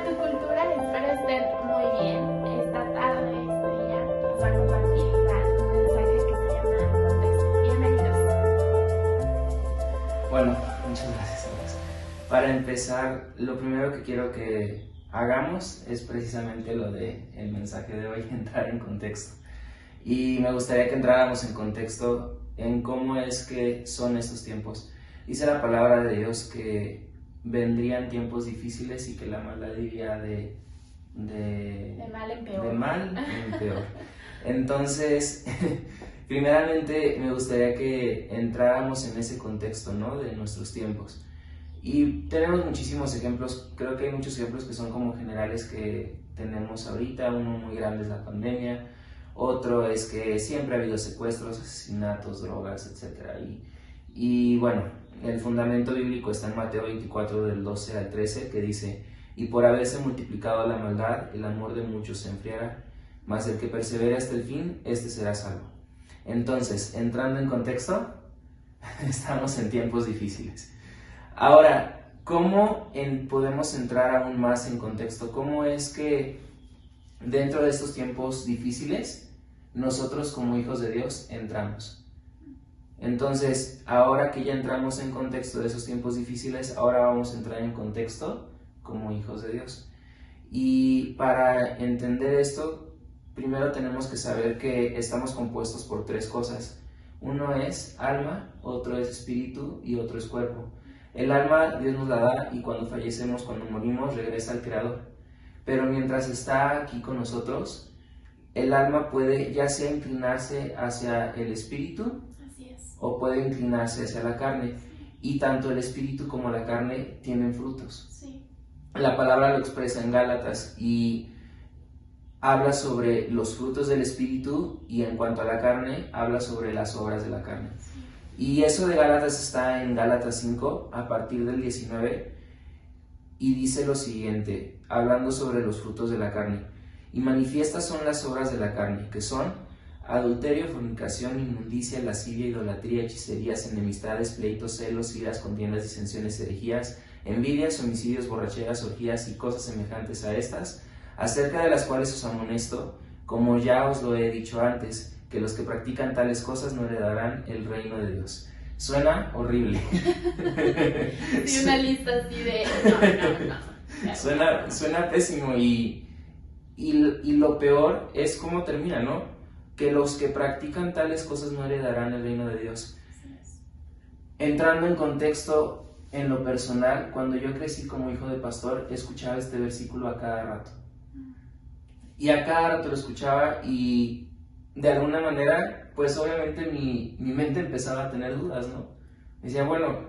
tu cultura? Espero estén muy bien esta tarde, este día, para compartir un mensaje que se llama Contexto. Bienvenidos. Bueno, muchas gracias, Alex. Para empezar, lo primero que quiero que hagamos es precisamente lo del mensaje de hoy, entrar en contexto. Y me gustaría que entráramos en contexto en cómo es que son estos tiempos. Dice la palabra de Dios que vendrían tiempos difíciles y que la maldad iría de mal en peor. De mal en peor. Entonces, primeramente me gustaría que entráramos en ese contexto, ¿no? De nuestros tiempos. Y tenemos muchísimos ejemplos, creo que hay muchos ejemplos que son como generales que tenemos ahorita. Uno muy grande es la pandemia, otro es que siempre ha habido secuestros, asesinatos, drogas, etc. Y bueno, el fundamento bíblico está en Mateo 24 del 12 al 13, que dice: y por haberse multiplicado la maldad, el amor de muchos se enfriará, mas el que persevere hasta el fin, este será salvo. Entonces, entrando en contexto, estamos en tiempos difíciles. Ahora, ¿cómo podemos entrar aún más en contexto? ¿Cómo es que dentro de estos tiempos difíciles nosotros como hijos de Dios entramos? Entonces, ahora que ya entramos en contexto de esos tiempos difíciles, ahora vamos a entrar en contexto como hijos de Dios. Y para entender esto, primero tenemos que saber que estamos compuestos por tres cosas. Uno es alma, otro es espíritu y otro es cuerpo. El alma Dios nos la da y cuando fallecemos, cuando morimos, regresa al Creador. Pero mientras está aquí con nosotros, el alma puede ya sea inclinarse hacia el espíritu o puede inclinarse hacia la carne. Y tanto el espíritu como la carne tienen frutos. Sí. La palabra lo expresa en Gálatas y habla sobre los frutos del espíritu, y en cuanto a la carne, habla sobre las obras de la carne. Y eso de Gálatas está en Gálatas 5, a partir del 19, y dice lo siguiente, hablando sobre los frutos de la carne: y manifiestas son las obras de la carne, que son adulterio, fornicación, inmundicia, lascivia, idolatría, hechicerías, enemistades, pleitos, celos, iras, contiendas, disensiones, herejías, envidias, homicidios, borracheras, orgías y cosas semejantes a estas, acerca de las cuales os amonesto, como ya os lo he dicho antes, que los que practican tales cosas no heredarán el reino de Dios. Suena horrible. Sí, una lista así de no. Suena pésimo y lo peor es cómo termina, ¿no? Que los que practican tales cosas no heredarán el reino de Dios. Entrando en contexto, en lo personal, cuando yo crecí como hijo de pastor, escuchaba este versículo a cada rato. Y a cada rato lo escuchaba y de alguna manera, pues obviamente mi mente empezaba a tener dudas, ¿no? Decía, bueno,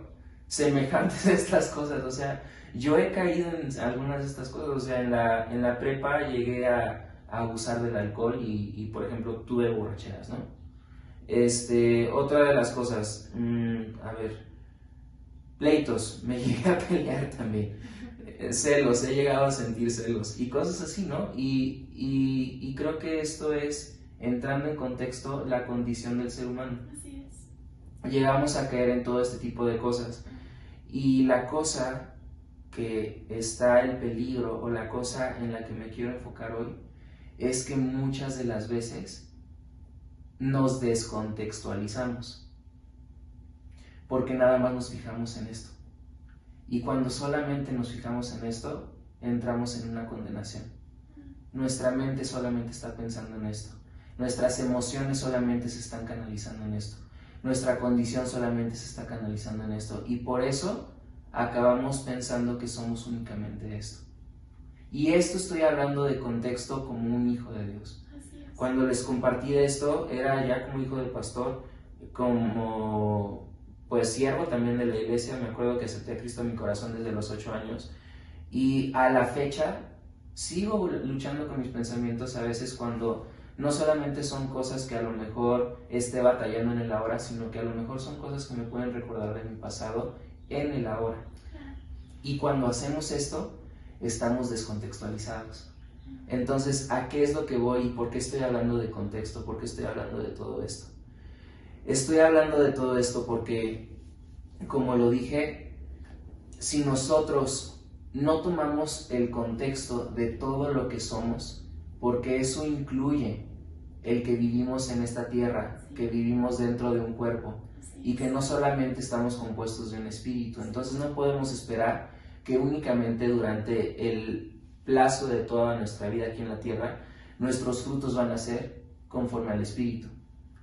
semejantes a estas cosas, o sea, yo he caído en algunas de estas cosas, o sea, en la prepa llegué a abusar del alcohol y por ejemplo, tuve borracheras, ¿no? Otra de las cosas, pleitos, me llegué a pelear también, celos, he llegado a sentir celos y cosas así, ¿no? Y creo que esto es, entrando en contexto, la condición del ser humano. Así es. Llegamos a caer en todo este tipo de cosas y la cosa que está en peligro, o la cosa en la que me quiero enfocar hoy, es que muchas de las veces nos descontextualizamos porque nada más nos fijamos en esto, y cuando solamente nos fijamos en esto, entramos en una condenación. Nuestra mente solamente está pensando en esto, nuestras emociones solamente se están canalizando en esto, nuestra condición solamente se está canalizando en esto, y por eso acabamos pensando que somos únicamente esto. Y esto estoy hablando de contexto como un hijo de Dios. Cuando les compartí esto, era ya como hijo de pastor, como pues siervo también de la iglesia. Me acuerdo que acepté a Cristo en mi corazón desde los 8 años y a la fecha sigo luchando con mis pensamientos a veces, cuando no solamente son cosas que a lo mejor esté batallando en el ahora, sino que a lo mejor son cosas que me pueden recordar de mi pasado en el ahora. Y cuando hacemos esto, estamos descontextualizados. Entonces, ¿a qué es lo que voy y por qué estoy hablando de contexto? ¿Por qué estoy hablando de todo esto? Estoy hablando de todo esto porque, como lo dije, si nosotros no tomamos el contexto de todo lo que somos, porque eso incluye el que vivimos en esta tierra, que vivimos dentro de un cuerpo y que no solamente estamos compuestos de un espíritu. Entonces no podemos esperar que únicamente durante el plazo de toda nuestra vida aquí en la tierra nuestros frutos van a ser conforme al espíritu,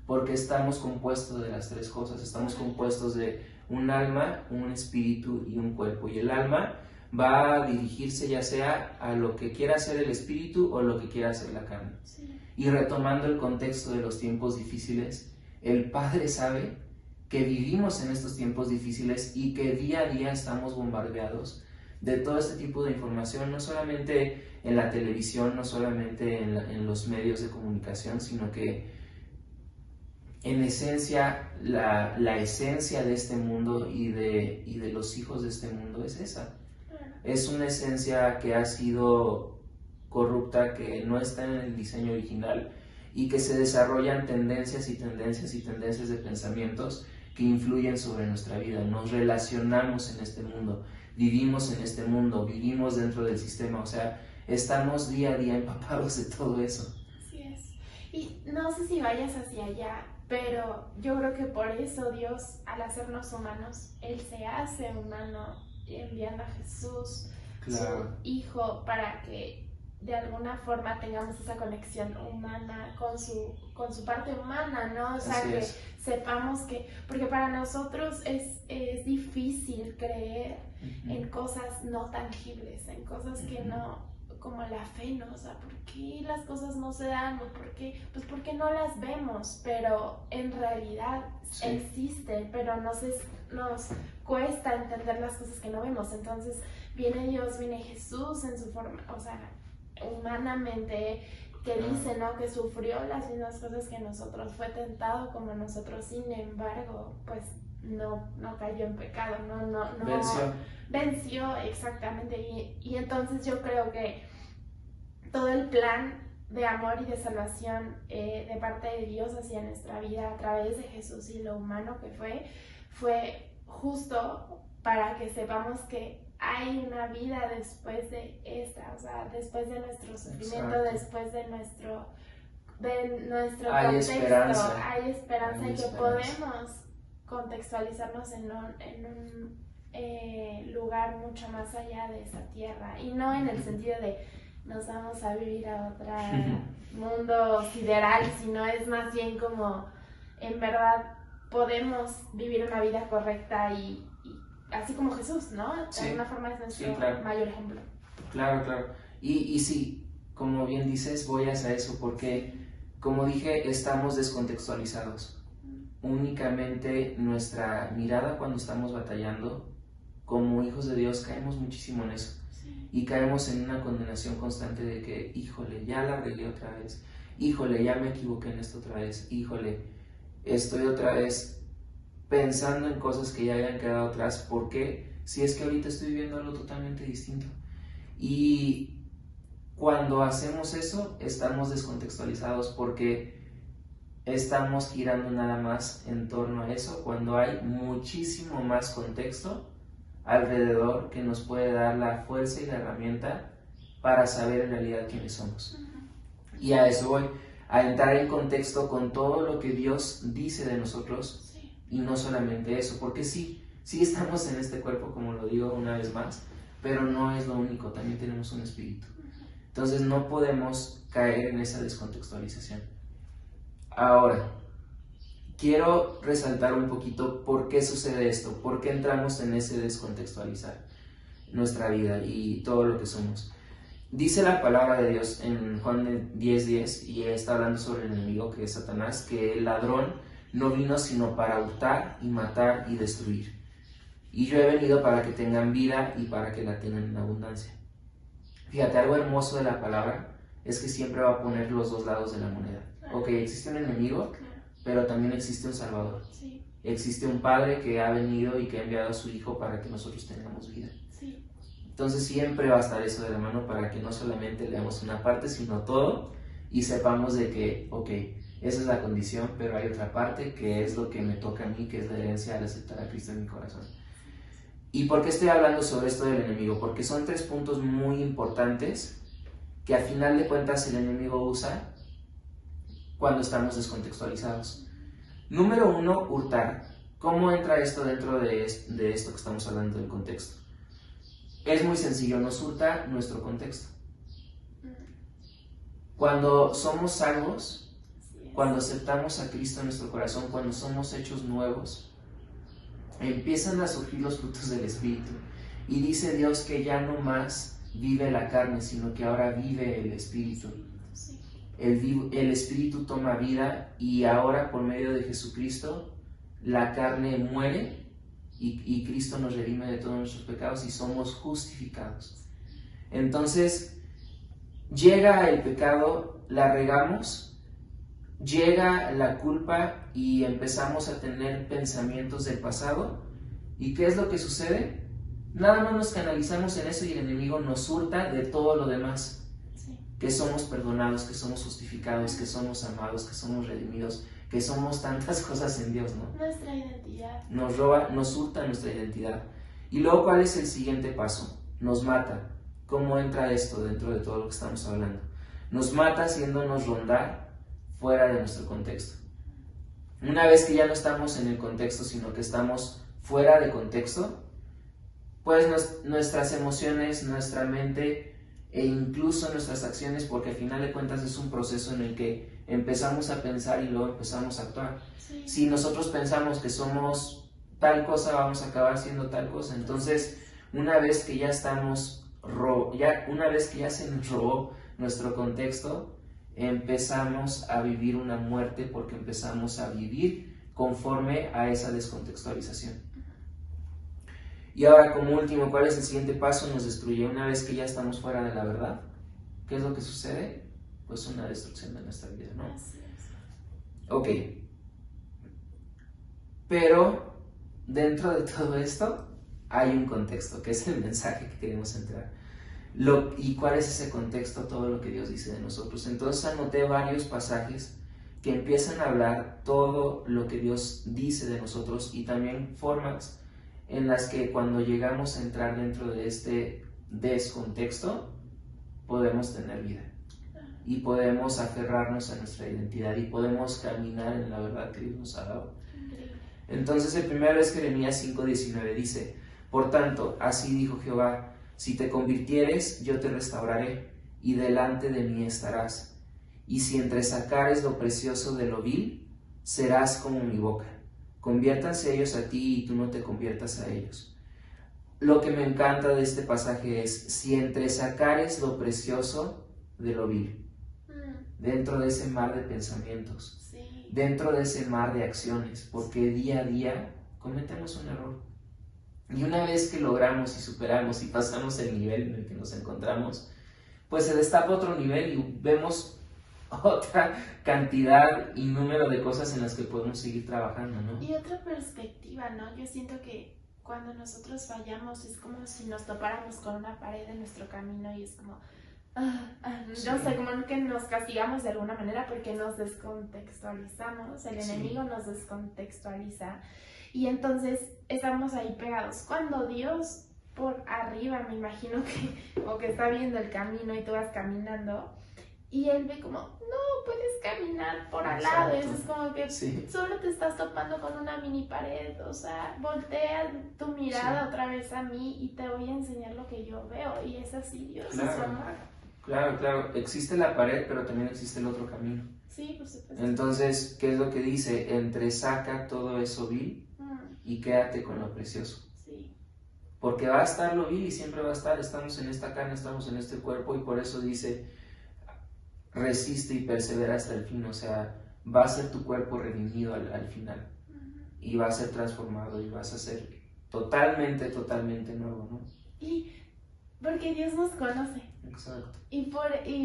porque estamos compuestos de las tres cosas. Estamos compuestos de un alma, un espíritu y un cuerpo, y el alma va a dirigirse ya sea a lo que quiera hacer el espíritu o lo que quiera hacer la carne. Sí. Y retomando el contexto de los tiempos difíciles, el Padre sabe que vivimos en estos tiempos difíciles y que día a día estamos bombardeados de todo este tipo de información, no solamente en la televisión, no solamente en los medios de comunicación, sino que en esencia, la esencia de este mundo y de los hijos de este mundo es esa. Es una esencia que ha sido corrupta, que no está en el diseño original y que se desarrollan tendencias y tendencias y tendencias de pensamientos que influyen sobre nuestra vida. Nos relacionamos en este mundo, vivimos en este mundo, vivimos dentro del sistema, o sea, estamos día a día empapados de todo eso. Así es. Y no sé si vayas hacia allá, pero yo creo que por eso Dios, al hacernos humanos, Él se hace humano enviando a Jesús, Claro. su Hijo, para que de alguna forma tengamos esa conexión humana con su parte humana, ¿no? O sea, Así que es. sepamos que, porque para nosotros es difícil creer en cosas no tangibles, en cosas que no, como la fe, ¿no? O sea, ¿por qué las cosas no se dan? ¿O por qué? Pues porque no las vemos, pero en realidad Sí. existen, pero nos cuesta entender las cosas que no vemos. Entonces viene Dios, viene Jesús en su forma, o sea, humanamente, que dice, ¿no? Que sufrió las mismas cosas que nosotros, fue tentado como nosotros, sin embargo, pues no cayó en pecado, no venció exactamente. Y entonces yo creo que todo el plan de amor y de salvación de parte de Dios hacia nuestra vida a través de Jesús y lo humano que fue justo para que sepamos que hay una vida después de esta, o sea, después de nuestro sufrimiento, Exacto. después de nuestro Hay contexto, esperanza. hay esperanza Hay y que esperanza. podemos contextualizarnos en un lugar mucho más allá de esta tierra, y no en el sentido de nos vamos a vivir a otro mundo sideral, sino es más bien como en verdad podemos vivir una vida correcta y así como Jesús, ¿no? Sí. De alguna forma es nuestro Claro. mayor ejemplo. Claro, claro. Y sí, como bien dices, voy hacia eso porque, como dije, estamos descontextualizados. Únicamente nuestra mirada cuando estamos batallando, como hijos de Dios, caemos muchísimo en eso. Sí. Y caemos en una condenación constante de que, híjole, ya la regué otra vez. Híjole, ya me equivoqué en esto otra vez. Híjole, estoy otra vez pensando en cosas que ya habían quedado atrás. ¿Por qué? Si es que ahorita estoy viviendo algo totalmente distinto. Y cuando hacemos eso, estamos descontextualizados porque estamos girando nada más en torno a eso, cuando hay muchísimo más contexto alrededor que nos puede dar la fuerza y la herramienta para saber en realidad quiénes somos. Y a eso voy, a entrar en contexto con todo lo que Dios dice de nosotros. Sí. Y no solamente eso, porque sí estamos en este cuerpo, como lo digo una vez más, pero no es lo único, también tenemos un espíritu. Entonces no podemos caer en esa descontextualización. Ahora, quiero resaltar un poquito por qué sucede esto, por qué entramos en ese descontextualizar nuestra vida y todo lo que somos. Dice la palabra de Dios en Juan 10:10, y está hablando sobre el enemigo que es Satanás, que el ladrón no vino sino para hurtar y matar y destruir. Y yo he venido para que tengan vida y para que la tengan en abundancia. Fíjate, algo hermoso de la palabra es que siempre va a poner los dos lados de la moneda. Ok, existe un enemigo, pero también existe un Salvador. Sí. Existe un Padre que ha venido y que ha enviado a su Hijo para que nosotros tengamos vida. Sí. Entonces siempre va a estar eso de la mano para que no solamente leamos una parte, sino todo, y sepamos de que, ok, esa es la condición, pero hay otra parte que es lo que me toca a mí, que es la herencia al aceptar a Cristo en mi corazón. ¿Y por qué estoy hablando sobre esto del enemigo? Porque son 3 puntos muy importantes que al final de cuentas el enemigo usa cuando estamos descontextualizados. Número 1, hurtar. ¿Cómo entra esto dentro de esto que estamos hablando del contexto? Es muy sencillo, nos hurta nuestro contexto. Cuando somos salvos, cuando aceptamos a Cristo en nuestro corazón, cuando somos hechos nuevos, empiezan a surgir los frutos del Espíritu. Y dice Dios que ya no más vive la carne, sino que ahora vive el Espíritu. El Espíritu toma vida y ahora por medio de Jesucristo la carne muere y Cristo nos redime de todos nuestros pecados y somos justificados. Entonces llega el pecado, la regamos, llega la culpa y empezamos a tener pensamientos del pasado. ¿Y qué es lo que sucede? Nada más nos canalizamos en eso y el enemigo nos hurta de todo lo demás. Que somos perdonados, que somos justificados, que somos amados, que somos redimidos, que somos tantas cosas en Dios, ¿no? Nuestra identidad. Nos roba, nos hurta nuestra identidad. Y luego, ¿cuál es el siguiente paso? Nos mata. ¿Cómo entra esto dentro de todo lo que estamos hablando? Nos mata haciéndonos rondar fuera de nuestro contexto. Una vez que ya no estamos en el contexto, sino que estamos fuera de contexto, pues nuestras emociones, nuestra mente e incluso nuestras acciones, porque al final de cuentas es un proceso en el que empezamos a pensar y luego empezamos a actuar. Sí. Si nosotros pensamos que somos tal cosa, vamos a acabar siendo tal cosa. Entonces, una vez que ya estamos, una vez que ya se nos robó nuestro contexto, empezamos a vivir una muerte porque empezamos a vivir conforme a esa descontextualización. Y ahora, como último, ¿cuál es el siguiente paso? Nos destruye. Una vez que ya estamos fuera de la verdad, ¿qué es lo que sucede? Pues una destrucción de nuestra vida, ¿no? Ok. Pero dentro de todo esto hay un contexto, que es el mensaje que queremos entrar. ¿Y cuál es ese contexto? Todo lo que Dios dice de nosotros. Entonces anoté varios pasajes que empiezan a hablar todo lo que Dios dice de nosotros y también formas en las que cuando llegamos a entrar dentro de este descontexto podemos tener vida y podemos aferrarnos a nuestra identidad y podemos caminar en la verdad que Dios nos ha dado. Entonces el primero es Jeremías 5:19, dice: por tanto, así dijo Jehová, si te convirtieres, yo te restauraré y delante de mí estarás, y si entresacares lo precioso de lo vil, serás como mi boca. Conviértanse ellos a ti y tú no te conviertas a ellos. Lo que me encanta de este pasaje es: si entresacares lo precioso de lo vil, dentro de ese mar de pensamientos, sí, dentro de ese mar de acciones, porque día a día cometemos un error. Y una vez que logramos y superamos y pasamos el nivel en el que nos encontramos, pues se destapa otro nivel y vemos otra cantidad y número de cosas en las que podemos seguir trabajando, ¿no? Y otra perspectiva, ¿no? Yo siento que cuando nosotros fallamos es como si nos topáramos con una pared en nuestro camino y es como, Sí. no sé, como que nos castigamos de alguna manera porque nos descontextualizamos, el enemigo nos descontextualiza y entonces estamos ahí pegados. Cuando Dios por arriba, me imagino que está viendo el camino y tú vas caminando, y él ve como, no, puedes caminar por al lado. Eso es como que solo te estás topando con una mini pared. O sea, voltea tu mirada otra vez a mí y te voy a enseñar lo que yo veo. Y es así, Dios es su amor. Claro. Existe la pared, pero también existe el otro camino. Sí, por supuesto. Entonces, ¿qué es lo que dice? Entresaca todo eso vil y quédate con lo precioso. Sí. Porque va a estar lo vil y siempre va a estar. Estamos en esta carne, estamos en este cuerpo y por eso dice: resiste y persevera hasta el fin. O sea, va a ser tu cuerpo redimido al final y va a ser transformado y vas a ser totalmente nuevo, ¿no? Y porque Dios nos conoce. Exacto. Y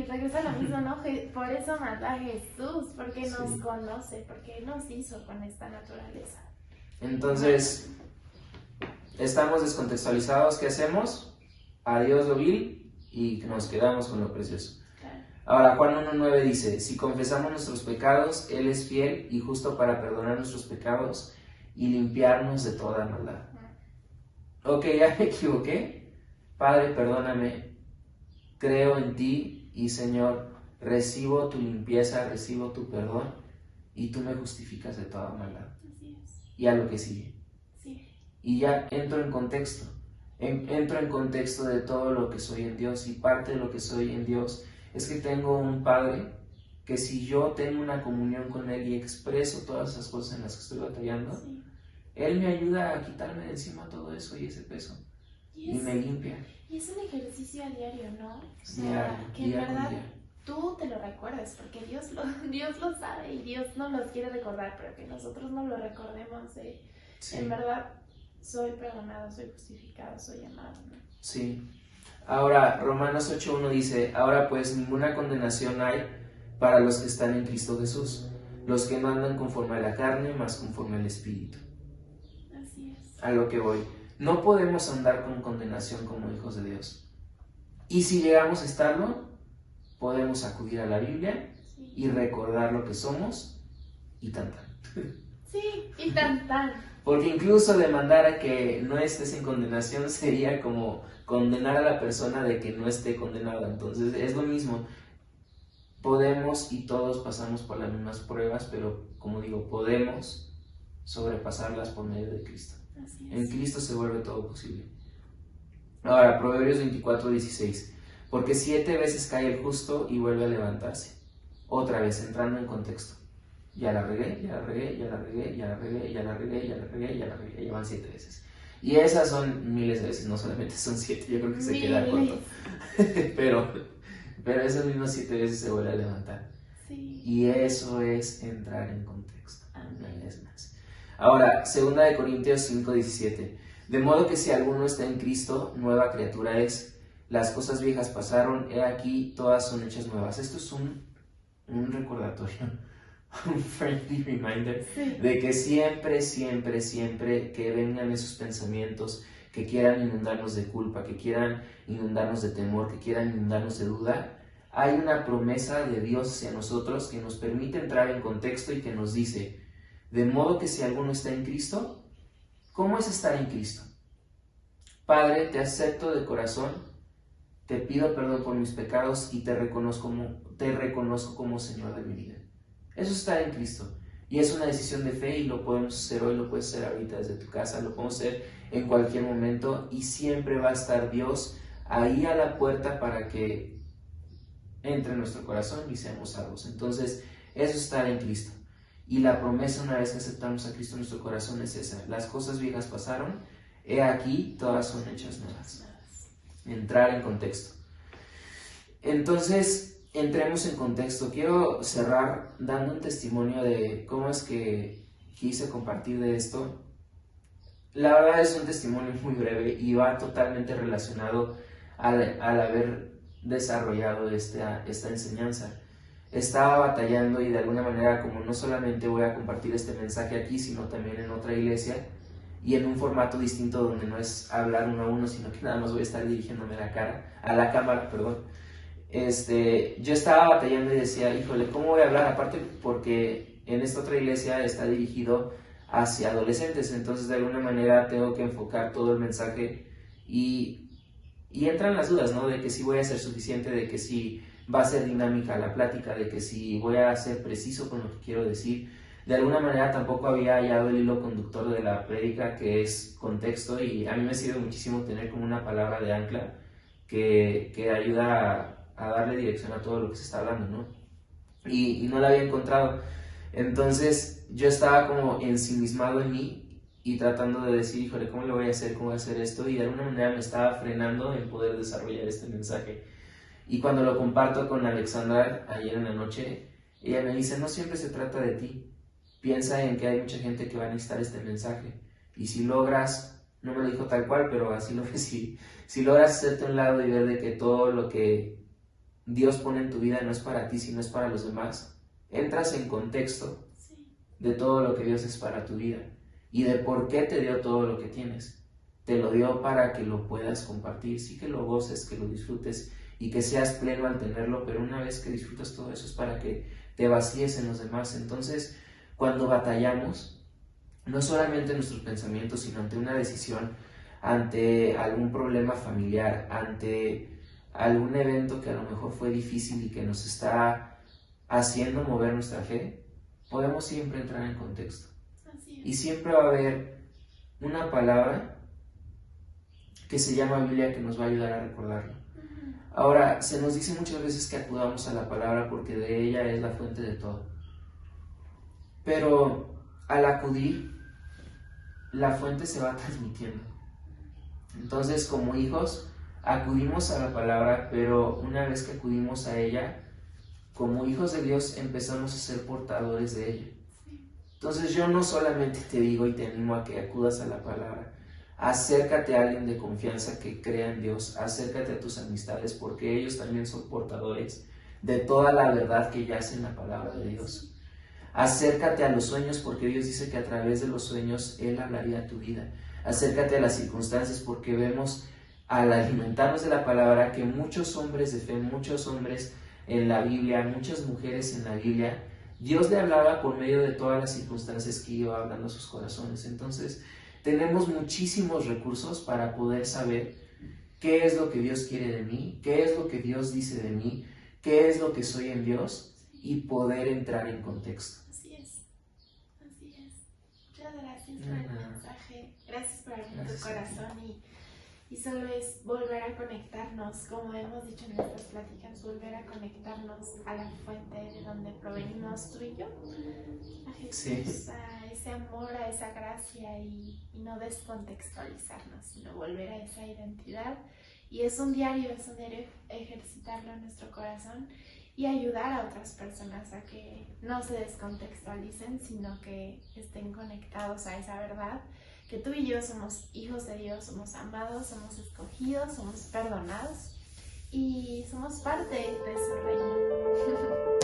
regresa a lo mismo, ¿no? Por eso manda a Jesús, porque nos conoce, porque nos hizo con esta naturaleza. Entonces, estamos descontextualizados. ¿Qué hacemos? Adiós lo vil y nos quedamos con lo precioso. Ahora, Juan 1:9 dice: si confesamos nuestros pecados, Él es fiel y justo para perdonar nuestros pecados y limpiarnos de toda maldad. ok, ya me equivoqué, Padre, perdóname, creo en ti y Señor, recibo tu limpieza, recibo tu perdón y tú me justificas de toda maldad. Así es. Y a lo que sigue. Sí. Y ya entro en contexto. Entro en contexto de todo lo que soy en Dios, y parte de lo que soy en Dios es que tengo un Padre que si yo tengo una comunión con Él y expreso todas esas cosas en las que estoy batallando, Sí. Él me ayuda a quitarme de encima todo eso y ese peso y me limpia. Y es un ejercicio a diario, ¿no? O sea, Diario, que día en con verdad día. tú te lo recuerdes, porque Dios lo sabe y Dios no los quiere recordar, pero que nosotros no lo recordemos. Sí. En verdad, soy perdonado, soy justificado, soy amado, ¿no? Sí. Ahora, Romanos 8:1 dice, ahora pues ninguna condenación hay para los que están en Cristo Jesús, los que no andan conforme a la carne, mas conforme al Espíritu. Así es. A lo que voy. No podemos andar con condenación como hijos de Dios. Y si llegamos a estarlo, podemos acudir a la Biblia Sí. y recordar lo que somos y tan. Sí, y tan. Porque incluso demandar a que no estés en condenación sería como condenar a la persona de que no esté condenada. Entonces es lo mismo. Podemos y todos pasamos por las mismas pruebas, pero como digo, podemos sobrepasarlas por medio de Cristo. Así es. En Cristo se vuelve todo posible. Ahora, Proverbios 24:16. Porque 7 veces cae el justo y vuelve a levantarse. Otra vez, entrando en contexto. Ya la regué, ya la regué, ya la regué, ya la regué, ya la regué, ya la regué, ya la regué. Ya van 7 veces. Y esas son miles de veces, no solamente son 7. Yo creo que se queda corto. pero esas mismas 7 veces se vuelve a levantar. Sí. Y eso es entrar en contexto. Amén. Es más. Ahora, 2 Corintios 5:17. De modo que si alguno está en Cristo, nueva criatura es. Las cosas viejas pasaron, he aquí, todas son hechas nuevas. Esto es un recordatorio, un friendly reminder, Sí. de que siempre, siempre, siempre que vengan esos pensamientos que quieran inundarnos de culpa, que quieran inundarnos de temor, que quieran inundarnos de duda, hay una promesa de Dios hacia nosotros que nos permite entrar en contexto y que nos dice, de modo que si alguno está en Cristo, ¿cómo es estar en Cristo? Padre, te acepto de corazón, te pido perdón por mis pecados y te reconozco como Señor de mi vida. Eso es estar en Cristo. Y es una decisión de fe y lo podemos hacer hoy, lo puedes hacer ahorita desde tu casa, lo podemos hacer en cualquier momento y siempre va a estar Dios ahí a la puerta para que entre en nuestro corazón y seamos salvos. Entonces, eso es estar en Cristo. Y la promesa una vez que aceptamos a Cristo en nuestro corazón es esa. Las cosas viejas pasaron, he aquí, todas son hechas nuevas. Entrar en contexto. Entonces, entremos en contexto. Quiero cerrar dando un testimonio de cómo es que quise compartir de esto. La verdad es un testimonio muy breve y va totalmente relacionado al haber desarrollado esta enseñanza. Estaba batallando y de alguna manera, como no solamente voy a compartir este mensaje aquí, sino también en otra iglesia y en un formato distinto donde no es hablar uno a uno, sino que nada más voy a estar dirigiéndome a la cámara, perdón. Yo estaba batallando y decía, híjole, ¿cómo voy a hablar? Aparte porque en esta otra iglesia está dirigido hacia adolescentes, entonces de alguna manera tengo que enfocar todo el mensaje y entran las dudas, ¿no? De que si voy a ser suficiente, de que si va a ser dinámica la plática, de que si voy a ser preciso con lo que quiero decir. De alguna manera tampoco había hallado el hilo conductor de la prédica, que es contexto, y a mí me sirve muchísimo tener como una palabra de ancla que ayuda a darle dirección a todo lo que se está hablando, ¿no? Y no la había encontrado. Entonces yo estaba como ensimismado en mí y tratando de decir, híjole, ¿cómo lo voy a hacer? ¿Cómo voy a hacer esto? Y de alguna manera me estaba frenando en poder desarrollar este mensaje. Y cuando lo comparto con Alexandra ayer en la noche, ella me dice, no siempre se trata de ti. Piensa en que hay mucha gente que va a necesitar este mensaje. Y si logras, no me lo dijo tal cual, pero así lo recibí, si logras hacerte a un lado y ver de que todo lo que Dios pone en tu vida no es para ti, sino es para los demás, entras en contexto de todo lo que Dios es para tu vida y de por qué te dio todo lo que tienes. Te lo dio para que lo puedas compartir, sí que lo goces, que lo disfrutes y que seas pleno al tenerlo, pero una vez que disfrutas todo eso es para que te vacíes en los demás. Entonces, cuando batallamos, no solamente en nuestros pensamientos, sino ante una decisión, ante algún problema familiar, ante algún evento que a lo mejor fue difícil y que nos está haciendo mover nuestra fe, podemos siempre entrar en contexto. Y siempre va a haber una palabra que se llama Biblia que nos va a ayudar a recordarlo. Ahora, se nos dice muchas veces que acudamos a la palabra porque de ella es la fuente de todo. Pero al acudir, la fuente se va transmitiendo. Entonces, como hijos, acudimos a la palabra, pero una vez que acudimos a ella, como hijos de Dios, empezamos a ser portadores de ella. Entonces, yo no solamente te digo y te animo a que acudas a la palabra. Acércate a alguien de confianza que crea en Dios, acércate a tus amistades, porque ellos también son portadores de toda la verdad que yace en la palabra de Dios. Acércate a los sueños, porque Dios dice que a través de los sueños Él hablaría a tu vida. Acércate a las circunstancias, porque vemos al alimentarnos de la palabra que muchos hombres de fe, muchos hombres en la Biblia, muchas mujeres en la Biblia, Dios le hablaba por medio de todas las circunstancias que iba hablando a sus corazones. Entonces, tenemos muchísimos recursos para poder saber qué es lo que Dios quiere de mí, qué es lo que Dios dice de mí, qué es lo que soy en Dios y poder entrar en contexto. Así es, así es. Muchas gracias por el mensaje, gracias por abrir tu corazón y solo es volver a conectarnos, como hemos dicho en estas pláticas, volver a conectarnos a la fuente de donde provenimos tú y yo, a Jesús, a ese amor, a esa gracia y no descontextualizarnos, sino volver a esa identidad. Y es un diario ejercitarlo en nuestro corazón y ayudar a otras personas a que no se descontextualicen, sino que estén conectados a esa verdad, que tú y yo somos hijos de Dios, somos amados, somos escogidos, somos perdonados y somos parte de su reino.